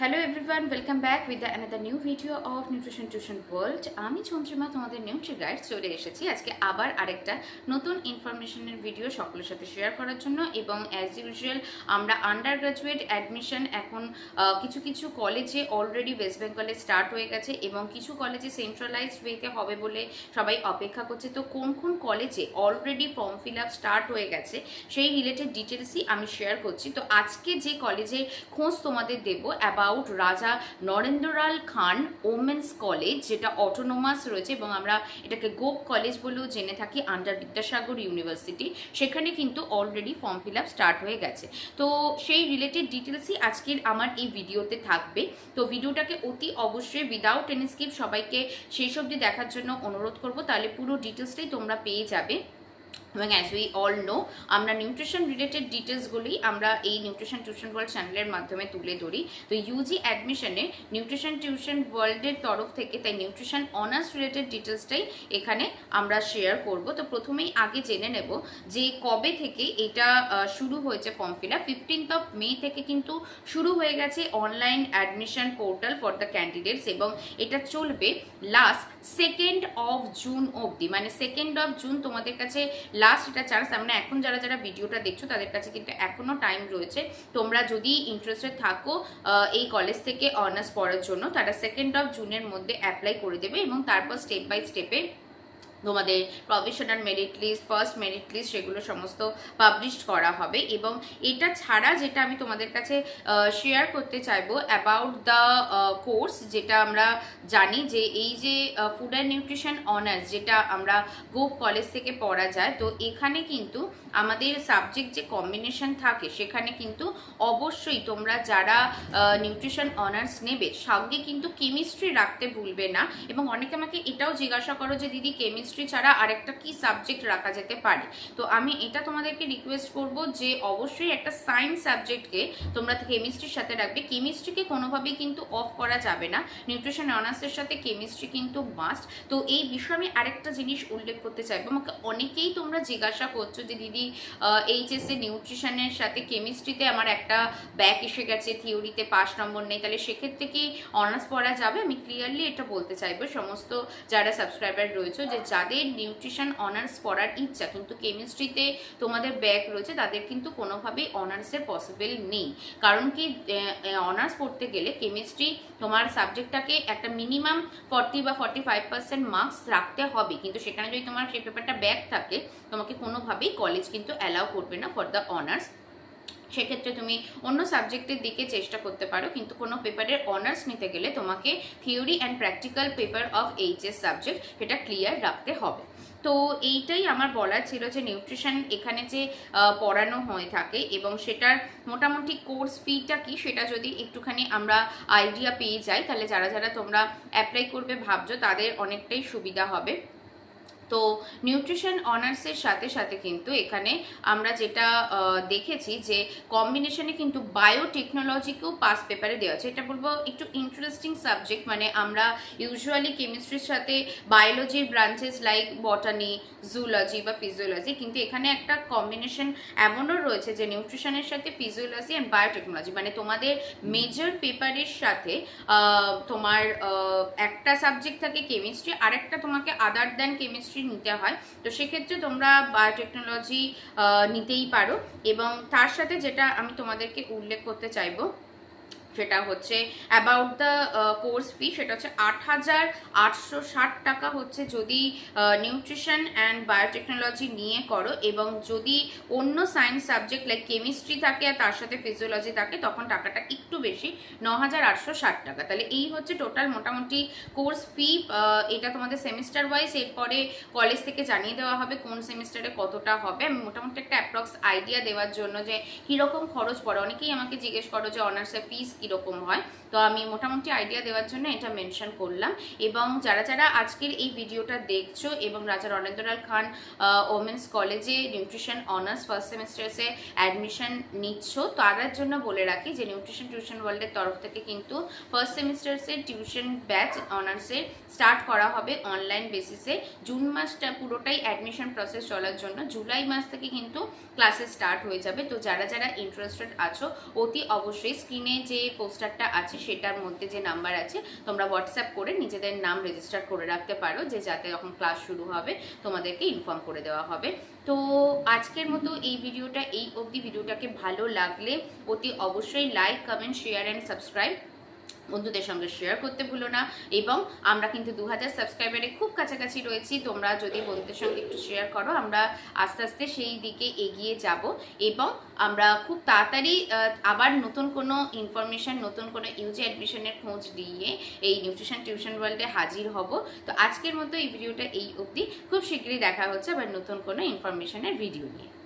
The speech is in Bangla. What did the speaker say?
Hello everyone, welcome back with another new video of nutrition tuition world. আমি চন্দ্রিমা তোমাদের নিউট্রি গাইড চলে এসেছি আজকে আবার আরেকটা নতুন ইনফরমেশনের ভিডিও সকলের সাথে শেয়ার করার জন্য। এবং অ্যাজ ইউজুয়াল আমরা আন্ডার গ্রাজুয়েট অ্যাডমিশন এখন কিছু কিছু কলেজে অলরেডি ওয়েস্ট বেঙ্গলে স্টার্ট হয়ে গেছে এবং কিছু কলেজে সেন্ট্রালাইজড ওয়েতে হবে বলে সবাই অপেক্ষা করছে। তো কোন কোন কলেজে already form fill up start হয়ে গেছে সেই রিলেটেড ডিটেলসই আমি শেয়ার করছি। তো আজকে যে কলেজের খোঁজ তোমাদের দেবো অ্যাবাউট রাজা নরেন্দ্রলাল খান ওমেন্স কলেজ, যেটা অটোনোমাস রয়েছে এবং আমরা এটাকে গোপ কলেজ বলেও জেনে থাকি আন্ডার বিদ্যাসাগর ইউনিভার্সিটি। সেখানে কিন্তু already form fill up start হয়ে গেছে। তো সেই রিলেটেড ডিটেলসই আজকের আমার এই ভিডিওতে থাকবে। তো ভিডিওটাকে অতি অবশ্যই উইদাউট এনি স্কিপ সবাইকে শেষ অবধি দেখার জন্য অনুরোধ করব, তাহলে পুরো ডিটেলসটাই তোমরা পেয়ে যাবে। এবং অ্যাজ উই অল নো, আমরা নিউট্রিশন রিলেটেড ডিটেলসগুলি আমরা এই নিউট্রিশন টিউশন ওয়ার্ল্ড চ্যানেলের মাধ্যমে তুলে ধরি। তো ইউজি অ্যাডমিশনে নিউট্রিশন টিউশন ওয়ার্ল্ডের তরফ থেকে তাই নিউট্রিশন অনার্স রিলেটেড ডিটেলসটাই এখানে আমরা শেয়ার করব। তো প্রথমেই আগে জেনে নেব যে কবে থেকে এটা শুরু হয়েছে form fill up. 15th of May থেকে কিন্তু শুরু হয়ে গেছে online admission portal for the candidates এবং এটা চলবে লাস্ট 2nd of June অবধি। মানে 2nd of June তোমাদের কাছে লাস্ট এটা চান্স। আমরা এখন যারা যারা ভিডিওটা দেখছো তাদের কাছে কিন্তু এখনো টাইম রয়েছে। তোমরা যদি ইন্টারেস্টেড থাকো এই কলেজ থেকে অনার্স পড়ার জন্য, তারা 2nd of June মধ্যে অ্যাপ্লাই করে দেবে এবং তারপর স্টেপ বাই স্টেপে তোমাদের professional merit list, first merit list সেগুলো সমস্ত পাবলিশড করা হবে। এবং এটা ছাড়া যেটা আমি তোমাদের কাছে শেয়ার করতে চাইবো অ্যাবাউট দ্য কোর্স, যেটা আমরা জানি যে এই যে ফুড অ্যান্ড নিউট্রিশন অনার্স যেটা আমরা গোপ কলেজ থেকে পড়া যায়, তো এখানে কিন্তু আমাদের সাবজেক্ট যে কম্বিনেশন থাকে সেখানে কিন্তু অবশ্যই তোমরা যারা নিউট্রিশন অনার্স নেবে সঙ্গে কিন্তু কেমিস্ট্রি রাখতে ভুলবে না। এবং অনেকে আমাকে এটাও জিজ্ঞাসা করো যে দিদি কেমিস্ট্রি ছাড়া আরেকটা কি সাবজেক্ট রাখা যেতে পারে। তো আমি এটা তোমাদেরকে রিকোয়েস্ট করব যে অবশ্যই একটা সায়েন্স সাবজেক্টকে তোমরা কেমিস্ট্রির সাথে রাখবে। কেমিস্ট্রিকে কোনোভাবেই কিন্তু অফ করা যাবে না, নিউট্রিশন অনার্সের সাথে কেমিস্ট্রি কিন্তু মাস্ট। তো এই বিষয়ে আমি আরেকটা জিনিস উল্লেখ করতে চাইবো। আমাকে অনেকেই তোমরা জিজ্ঞাসা করছো যে দিদি এইচএসএ নিউট্রিশনের সাথে কেমিস্ট্রিতে আমার একটা ব্যাক এসে গেছে, থিওরিতে 5 নম্বর নেই, তাহলে সেক্ষেত্রে কি অনার্স পড়া যাবে? আমি ক্লিয়ারলি এটা বলতে চাইবো সমস্ত যারা সাবস্ক্রাইবার রয়েছে যে যাদের নিউট্রিশন অনার্স পড়ার ইচ্ছা কিন্তু কেমিস্ট্রিতে তোমাদের ব্যাক রয়েছে, তাদের কিন্তু কোনোভাবেই অনার্সের পসিবল নেই। কারণ কি অনার্স পড়তে গেলে কেমিস্ট্রি তোমার সাবজেক্টটাকে একটা মিনিমাম 40 বা 45% মার্কস রাখতে হবে, কিন্তু সেখানে যদি তোমার সেই পেপারটা ব্যাক থাকে তোমাকে কোনোভাবেই কলেজ কিন্তু অ্যালাউ করবে না ফর দ্য অনার্স। সেক্ষেত্রে তুমি অন্য সাবজেক্টের দিকে চেষ্টা করতে পারো, কিন্তু কোনো পেপারের অনার্স নিতে গেলে তোমাকে theory and practical paper of HS subject সেটা ক্লিয়ার রাখতে হবে। তো এইটাই আমার বলার ছিল যে নিউট্রিশন এখানে যে পড়ানো হয়ে থাকে এবং সেটার মোটামুটি কোর্স ফিটা কি সেটা যদি একটুখানি আমরা আইডিয়া পেয়ে যাই, তাহলে যারা যারা তোমরা অ্যাপ্লাই করবে ভাবছো তাদের অনেকটাই সুবিধা হবে। তো নিউট্রিশন অনার্সের সাথে সাথে কিন্তু এখানে আমরা যেটা দেখেছি যে কম্বিনেশনে কিন্তু বায়োটেকনোলজিকেও পাস পেপারে দেওয়া আছে। এটা বলবো একটু ইন্টারেস্টিং সাবজেক্ট। মানে আমরা ইউজুয়ালি কেমিস্ট্রির সাথে বায়োলজির ব্রাঞ্চেস লাইক বটানি, জুলজি বা ফিজিওলজি, কিন্তু এখানে একটা কম্বিনেশন এমনও রয়েছে যে নিউট্রিশনের সাথে ফিজিওলজি অ্যান্ড বায়োটেকনোলজি, মানে তোমাদের মেজর পেপারের সাথে তোমার একটা সাবজেক্ট থাকে কেমিস্ট্রি, আরেকটা তোমাকে আদার দ্যান কেমিস্ট্রি নিতে হয়। তো সেক্ষেত্রে তোমরা বায়োটেকনোলজি নিতেই পারো। এবং তার সাথে যেটা আমি তোমাদেরকে উল্লেখ করতে চাইবো সেটা হচ্ছে অ্যাবাউট দ্য কোর্স ফি, সেটা হচ্ছে 8,860 টাকা হচ্ছে যদি নিউট্রিশন অ্যান্ড বায়োটেকনোলজি নিয়ে করো। এবং যদি অন্য সায়েন্স সাবজেক্ট লাইক কেমিস্ট্রি থাকে আর তার সাথে ফিজিওলজি থাকে তখন টাকাটা একটু বেশি, 9,860 টাকা। তাহলে এই হচ্ছে টোটাল মোটামুটি কোর্স ফি। এটা তোমাদের সেমিস্টার ওয়াইজ এরপরে কলেজ থেকে জানিয়ে দেওয়া হবে কোন সেমিস্টারে কতটা হবে। আমি মোটামুটি একটা অ্যাপ্রক্স আইডিয়া দেওয়ার জন্য যে কীরকম খরচ পড়ে, অনেকেই আমাকে জিজ্ঞেস করো যে অনার্সের ফিস কীরকম হয়, তো আমি মোটামুটি আইডিয়া দেওয়ার জন্য এটা মেনশন করলাম। এবং যারা যারা আজকের এই ভিডিওটা দেখছো এবং রাজা রণেন্দ্রলাল খান ওমেন্স কলেজে নিউট্রিশন অনার্স ফার্স্ট সেমিস্টার্সে অ্যাডমিশন নিচ্ছ, তাদের জন্য বলে রাখি যে নিউট্রিশন টিউশন ওয়ার্ল্ডের তরফ থেকে কিন্তু ফার্স্ট সেমিস্টার্সের টিউশন ব্যাচ অনার্সের স্টার্ট করা হবে অনলাইন বেসিসে। জুন মাসটা পুরোটাই অ্যাডমিশন প্রসেস চলার জন্য, জুলাই মাস থেকে কিন্তু ক্লাসেস স্টার্ট হয়ে যাবে। তো যারা যারা ইন্টারেস্টেড আছো অতি অবশ্যই স্ক্রিনে যে পোস্টারটা আছে সেটার মধ্যে যে নাম্বার আছে তোমরা হোয়াটসঅ্যাপ করে নিজেদের নাম রেজিস্টার করে রাখতে পারো, যে যাতে যখন ক্লাস শুরু হবে তোমাদেরকে ইনফর্ম করে দেওয়া হবে। তো আজকের মতো এই ভিডিওটা এই অবধি। ভিডিওটাকে ভালো লাগলে অতি অবশ্যই like, comment, share and subscribe বন্ধুদের সঙ্গে শেয়ার করতে ভুলো না। এবং আমরা কিন্তু 2000 সাবস্ক্রাইবারে খুব কাছাকাছি রয়েছি। তোমরা যদি বন্ধুদের সঙ্গে একটু শেয়ার করো, আমরা আস্তে আস্তে সেই দিকে এগিয়ে যাব এবং আমরা খুব তাড়াতাড়ি আবার নতুন কোনো ইনফরমেশন, নতুন কোনো ইউজি অ্যাডমিশনের খোঁজ দিয়ে এই নিউট্রিশন টিউশন ওয়ার্ল্ডে হাজির হব। তো আজকের মতো এই ভিডিওটা এই অবধি। খুব শীঘ্রই দেখা হচ্ছে আবার নতুন কোনো ইনফরমেশনের ভিডিও নিয়ে।